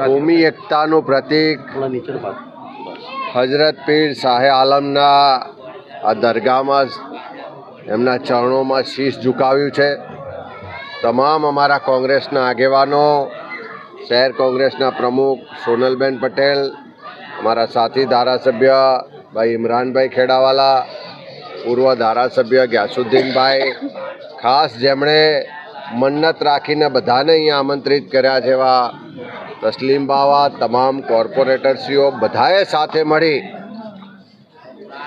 કોમી એકતાનું પ્રતીક હજરત પીર શાહે આલમના આ દરગાહમાં એમના ચરણોમાં શીશ ઝુકાવ્યું છે। તમામ અમારા કોંગ્રેસના આગેવાનો, શહેર કોંગ્રેસના પ્રમુખ સોનલબેન પટેલ, અમારા સાથી ધારાસભ્ય ભાઈ ઇમરાનભાઈ ખેડાવાલા, પૂર્વ ધારાસભ્ય ગ્યાસુદ્દીનભાઈ, ખાસ જેમણે મન્નત રાખીને બધાને અહીંયા આમંત્રિત કર્યા છે એવા તસ્લીમ બાવા, તમામ કોર્પોરેટરશ્રીઓ બધાએ સાથે મળી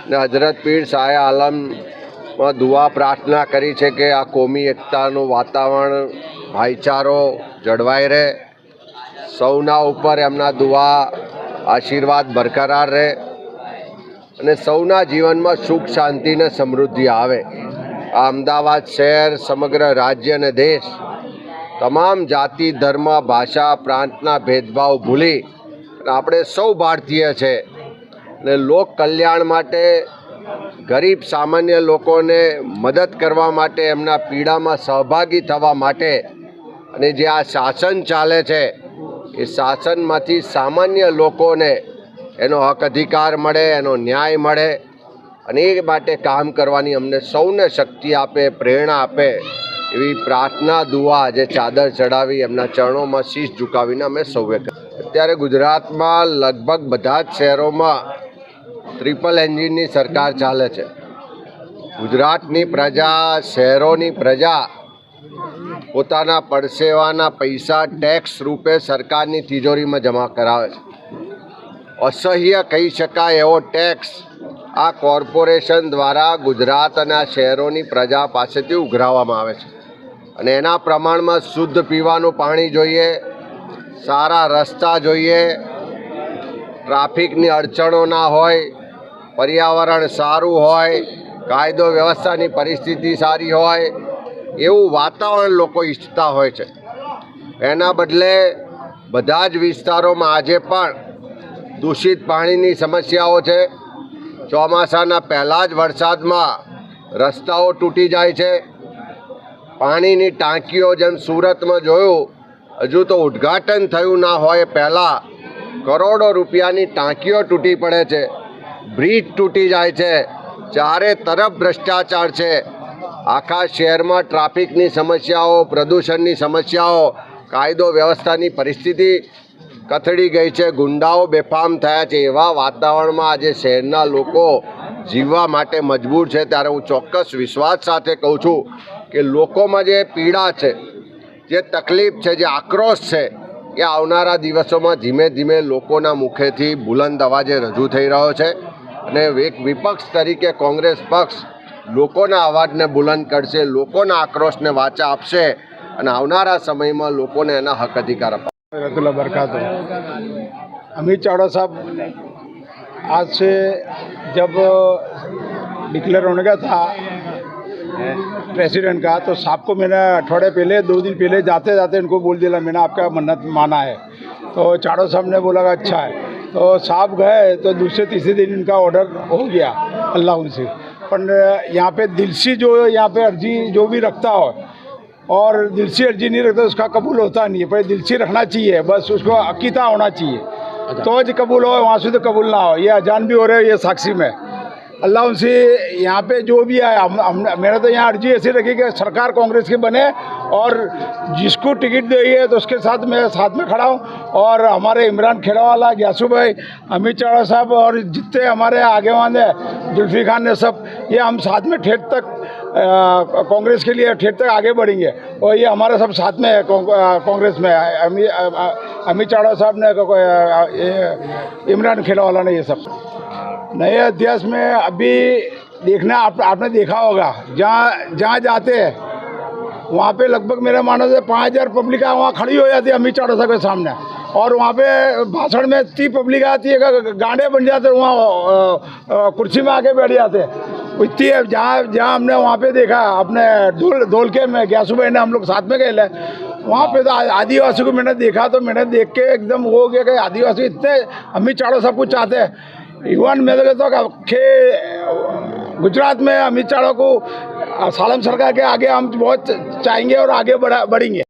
ને હજરત પીર શાહે આલમમાં દુઆ પ્રાર્થના કરી છે કે આ કોમી એકતાનું વાતાવરણ, ભાઈચારો જળવાઈ રહે, સૌના ઉપર એમના દુઆ આશીર્વાદ બરકરાર રહે અને સૌના જીવનમાં સુખ શાંતિ ને સમૃદ્ધિ આવે। આ અમદાવાદ શહેર, સમગ્ર રાજ્ય અને દેશ તમામ જાતિ, ધર્મ, ભાષા, પ્રાંતના ભેદભાવ ભૂલી આપણે સૌ ભારતીય છે અને લોક કલ્યાણ માટે, ગરીબ સામાન્ય લોકોને મદદ કરવા માટે, એમના પીડામાં સહભાગી થવા માટે અને જે આ શાસન ચાલે છે એ શાસનમાંથી સામાન્ય લોકોને એનો હક અધિકાર મળે, એનો ન્યાય મળે અને એ માટે કામ કરવાની અમને સૌને શક્તિ આપે, પ્રેરણા આપે એવી પ્રાર્થના, દુઆ જે ચાદર ચડાવી એમના ચરણોમાં શીશ ઝુકાવીને અમે સૌએ કરી। અત્યારે ગુજરાતમાં લગભગ બધા જ શહેરોમાં ટ્રિપલ એન્જિનની સરકાર ચાલે છે। ગુજરાતની પ્રજા, શહેરોની પ્રજા પોતાના પરસેવાના પૈસા ટેક્સ રૂપે સરકારની તિજોરીમાં જમા કરાવે છે। અસહ્ય કહી શકાય એવો ટેક્સ આ કોર્પોરેશન દ્વારા ગુજરાત અને આ શહેરોની પ્રજા પાસેથી ઉઘરાવવામાં આવે છે અને એના પ્રમાણમાં શુદ્ધ પીવાનું પાણી જોઈએ, સારા રસ્તા જોઈએ, ટ્રાફિકની અડચણો ના હોય, પર્યાવરણ સારું હોય, કાયદો વ્યવસ્થાની પરિસ્થિતિ સારી હોય એવું વાતાવરણ લોકો ઈચ્છતા હોય છે। એના બદલે બધા જ વિસ્તારોમાં આજે પણ દૂષિત પાણીની સમસ્યાઓ છે। ચોમાસાના પહેલાં જ વરસાદમાં રસ્તાઓ તૂટી જાય છે, પાણીની ટાંકીઓ જેમ સુરતમાં જોયું, હજુ તો ઉદ્ઘાટન થયું ના હોય પહેલાં કરોડો રૂપિયાની ટાંકીઓ તૂટી પડે છે, બ્રિજ તૂટી જાય છે, ચારે તરફ ભ્રષ્ટાચાર છે। આખા શહેરમાં ટ્રાફિકની સમસ્યાઓ, પ્રદૂષણની સમસ્યાઓ, કાયદો વ્યવસ્થાની પરિસ્થિતિ કથળી ગઈ છે, ગુંડાઓ બેફામ થયા છે। એવા વાતાવરણમાં આજે શહેરના લોકો જીવવા માટે મજબૂર છે। ત્યારે હું ચોક્કસ વિશ્વાસ સાથે કહું છું કે લોકોમાં જે પીડા છે, જે તકલીફ છે, જે આક્રોશ છે એ આવનારા દિવસોમાં ધીમે ધીમે લોકોના મુખેથી બુલંદ અવાજે રજૂ થઈ રહ્યો છે અને એક વિપક્ષ તરીકે કોંગ્રેસ પક્ષ લોકોના અવાજને બુલંદ કરશે, લોકોના આક્રોશને વાચા આપશે અને આવનારા સમયમાં લોકોને એના હક અધિકાર અપાશે। बरकात अमित चावड़ा साहब आज से जब डिक्लेयर होने का था प्रेसिडेंट का, तो साहब को मैंने अठवाडिये पहले, 2 दिन पहले जाते जाते इनको बोल दिया मैंने आपका मन्नत माना है। तो चावड़ा साहब ने बोला अच्छा है। तो साहब गए तो दूसरे तीसरे दिन इनका ऑर्डर हो गया अल्लाह उनसे। पर यहाँ पे दिल से जो यहाँ पे अर्जी जो भी रखता हो और दिल से अर्जी नहीं रखता उसका कबूल होता नहीं है, पर दिल से रखना चाहिए, बस उसको अकीदा होना चाहिए। तो ज कबूल हो, वहाँ से तो कबूल ना हो। ये अजान भी हो रहे हैं, ये साक्षी में। अल्लाह उनसे यहाँ पे जो भी आए, मैंने तो यहाँ अर्जी ऐसी रखी कि सरकार कांग्रेस की बने और जिसको टिकट देगी तो उसके साथ मैं साथ में खड़ा हूँ। और हमारे इमरान खेड़ावाला, ग्यासू भाई, अमित चावड़ा साहब और जितने हमारे आगेवान हैं, जुल्फी खान ने सब, ये हम साथ में ठेठ तक कांग्रेस के लिए ठेठ तक आगे बढ़ेंगे। और ये हमारे सब साथ में है कांग्रेस में। अमित चावड़ा साहब ने, इमरान खेड़ावाला ने, ये सब नए अध्यास में अभी देखना। आपने देखा होगा, जहाँ जाते हैं वहाँ पे लगभग मेरे मानो से 5000 पब्लिक वहाँ खड़ी हो जाती है अमित चावड़ा साहब के सामने। और वहाँ पे भाषण में 30 पब्लिक आती है, गांडे बन जाते हैं, वहाँ कुर्सी में आके बैठ जाते हैं। इतनी है जहाँ हमने वहाँ पे देखा, अपने धोल के में ग्यासू भाई ने, हम लोग साथ में गए ले, वहाँ पे तो आदिवासी को मैंने देखा, तो मैंने देख के एकदम हो गया कि आदिवासी इतने अमित चावड़ा सब कुछ चाहते हैं। इवन मैं तो कहता हूँ कि गुजरात में अमित चावड़ा को सालम सरकार के आगे हम बहुत चाहेंगे और आगे बढ़ेंगे।